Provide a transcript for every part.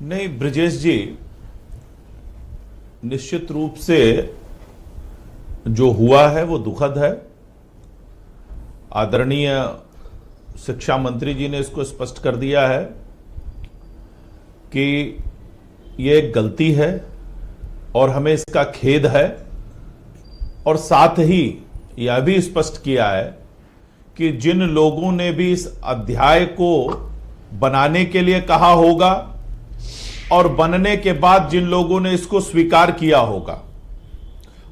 नहीं ब्रिजेश जी, निश्चित रूप से जो हुआ है वो दुखद है। आदरणीय शिक्षा मंत्री जी ने इसको स्पष्ट कर दिया है कि ये एक गलती है और हमें इसका खेद है, और साथ ही यह भी स्पष्ट किया है कि जिन लोगों ने भी इस अध्याय को बनाने के लिए कहा होगा और बनने के बाद जिन लोगों ने इसको स्वीकार किया होगा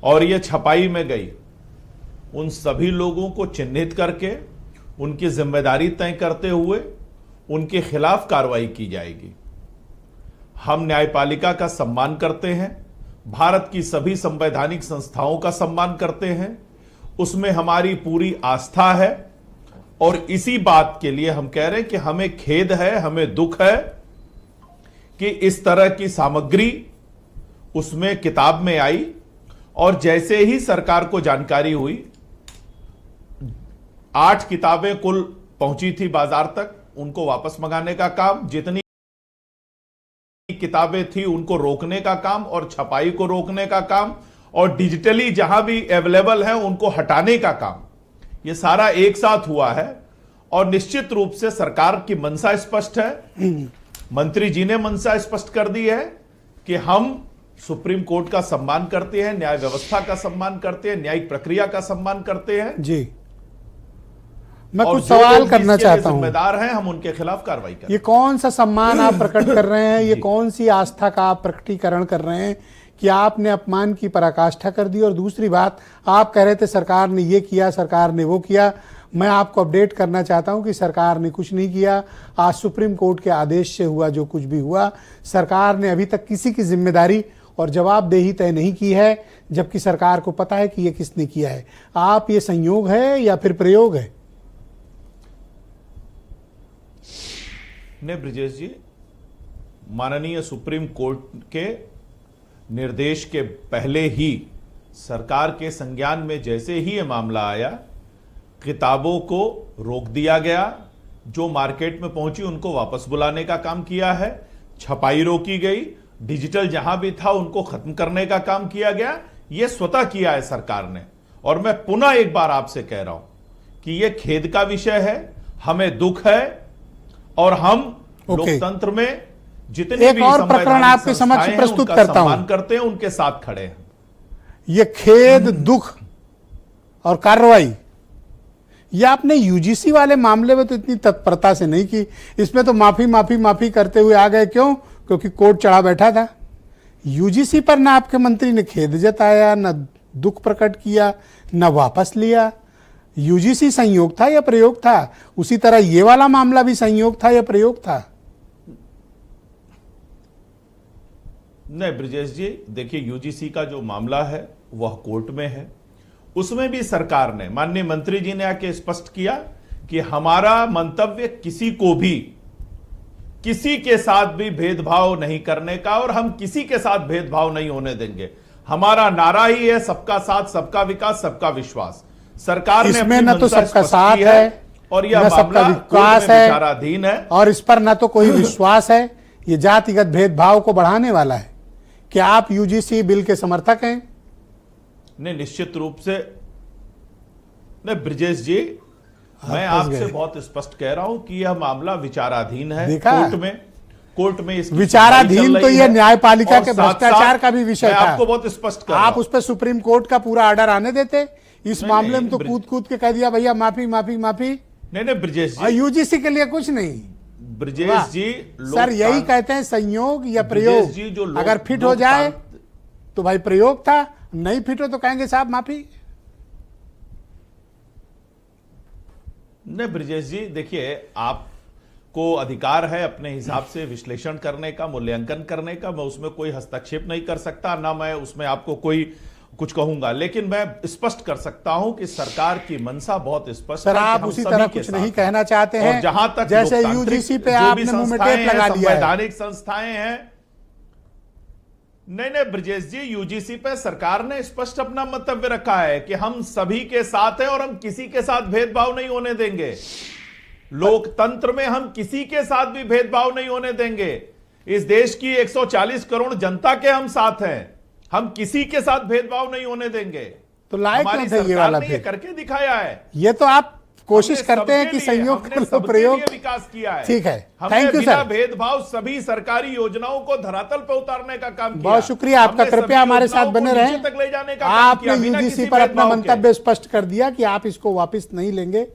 और ये छपाई में गई, उन सभी लोगों को चिन्हित करके उनकी जिम्मेदारी तय करते हुए उनके खिलाफ कार्रवाई की जाएगी। हम न्यायपालिका का सम्मान करते हैं, भारत की सभी संवैधानिक संस्थाओं का सम्मान करते हैं, उसमें हमारी पूरी आस्था है, और इसी बात के लिए हम कह रहे हैं कि हमें खेद है, हमें दुख है कि इस तरह की सामग्री उसमें किताब में आई, और जैसे ही सरकार को जानकारी हुई, 8 किताबें कुल पहुंची थी बाजार तक, उनको वापस मंगाने का काम, जितनी किताबें थी उनको रोकने का काम और छपाई को रोकने का काम, और डिजिटली जहां भी अवेलेबल है उनको हटाने का काम, ये सारा एक साथ हुआ है। और निश्चित रूप से सरकार की मंशा स्पष्ट है, मंत्री जी ने मंशा स्पष्ट कर दी है कि हम सुप्रीम कोर्ट का सम्मान करते हैं, न्याय व्यवस्था का सम्मान करते हैं, न्यायिक प्रक्रिया का सम्मान करते हैं जी। मैं कुछ सवाल करना चाहता हूं। जिम्मेदार हैं, हम उनके खिलाफ कार्रवाई करें। ये कौन सा सम्मान आप प्रकट कर रहे हैं? ये कौन सी आस्था का आप प्रकटीकरण कर रहे हैं कि आपने अपमान की पराकाष्ठा कर दी? और दूसरी बात, आप कह रहे थे सरकार ने ये किया, सरकार ने वो किया। मैं आपको अपडेट करना चाहता हूं कि सरकार ने कुछ नहीं किया। आज सुप्रीम कोर्ट के आदेश से हुआ जो कुछ भी हुआ, सरकार ने अभी तक किसी की जिम्मेदारी और जवाबदेही तय नहीं की है, जबकि सरकार को पता है कि ये किसने किया है। आप ये संयोग है या फिर प्रयोग है? ने ब्रिजेश जी, माननीय सुप्रीम कोर्ट के निर्देश के पहले ही सरकार के संज्ञान में जैसे ही ये मामला आया, किताबों को रोक दिया गया, जो मार्केट में पहुंची उनको वापस बुलाने का काम किया है, छपाई रोकी गई, डिजिटल जहां भी था उनको खत्म करने का काम किया गया। यह स्वतः किया है सरकार ने, और मैं पुनः एक बार आपसे कह रहा हूं कि यह खेद का विषय है, हमें दुख है, और हम लोकतंत्र में जितने भी और प्रकरण आपके समक्ष प्रस्तुत करता हूं, करते हैं, उनके साथ खड़े हैं। ये खेद, दुख और कार्रवाई, ये आपने यूजीसी वाले मामले में तो इतनी तत्परता से नहीं की। इसमें तो माफी करते हुए आ गए। क्यों? क्योंकि कोर्ट चढ़ा बैठा था। यूजीसी पर ना आपके मंत्री ने खेद जताया, ना दुख प्रकट किया, ना वापस लिया। यूजीसी संयोग था या प्रयोग था? उसी तरह ये वाला मामला भी संयोग था या प्रयोग था? नहीं ब्रिजेश जी, देखिए, यूजीसी का जो मामला है वह कोर्ट में है। उसमें भी सरकार ने, माननीय मंत्री जी ने आके स्पष्ट किया कि हमारा मंतव्य किसी को भी, किसी के साथ भी भेदभाव नहीं करने का, और हम किसी के साथ भेदभाव नहीं होने देंगे। हमारा नारा ही है सबका साथ, सबका विकास, सबका विश्वास। सरकार ने इसमें न तो सबका साथ है और यह सबका विकास है, विचाराधीन है, और इस पर न तो कोई विश्वास है। ये जातिगत भेदभाव को बढ़ाने वाला है। क्या आप यूजीसी बिल के समर्थक हैं? नहीं, निश्चित रूप से नहीं ब्रिजेश जी, मैं आपसे बहुत स्पष्ट कह रहा हूं कि यह मामला विचाराधीन है। कोर्ट में इसकी विचाराधीन तो यह न्यायपालिका के भ्रष्टाचार का भी विषय था। आपको बहुत स्पष्ट कर रहा हूं। आप उस पर सुप्रीम कोर्ट का पूरा ऑर्डर आने देते। इस मामले में तो कूद के कह दिया भैया माफी। नहीं ब्रिजेश जी, यूजीसी के लिए कुछ नहीं। ब्रिजेश जी, सर यही कहते हैं संयोग या प्रयोग। अगर फिट हो जाए तो भाई प्रयोग था, नहीं फिट हो तो कहेंगे साहब माफी। नहीं ब्रिजेश जी, देखिए, आपको अधिकार है अपने हिसाब से विश्लेषण करने का, मूल्यांकन करने का। मैं उसमें कोई हस्तक्षेप नहीं कर सकता, ना मैं उसमें आपको कोई कुछ कहूंगा। लेकिन मैं स्पष्ट कर सकता हूं कि सरकार की मंशा बहुत स्पष्ट है। सर आप उसी तरह कुछ नहीं कहना चाहते हैं, और जहां तक जैसे यूजीसी पे आपने मुंह में टेप लगा लिया है। संवैधानिक संस्थाएं हैं। नहीं ब्रिजेश जी, यूजीसी पे सरकार ने स्पष्ट अपना मंतव्य रखा है कि हम सभी के साथ हैं और हम किसी के साथ भेदभाव नहीं होने देंगे। लोकतंत्र में हम किसी के साथ भी भेदभाव नहीं होने देंगे। इस देश की 140 करोड़ जनता के हम साथ हैं, हम किसी के साथ भेदभाव नहीं होने देंगे। तो लायक हमारी क्यों थे ये सरकार वाला ने ये भेद? करके दिखाया है। ये तो आप कोशिश हमने करते हैं सबके कि लिए- संयोग हमने कर लो सबके प्रयोग। लिए विकास किया है। ठीक है, हमने थैंक यू बिना सर। भेदभाव सभी सरकारी योजनाओं को धरातल पे उतारने का काम किया। बहुत शुक्रिया आपका, हमने कृपया सभी हमारे साथ योजनाओं को बने नीचे रहें। तक ले जाने का काम आपने किया, बिना यूजीसी किसी पर अपना भेदभाव के। मंतव्य स्पष्ट कर दिया कि आप इसको वापस नहीं लेंगे।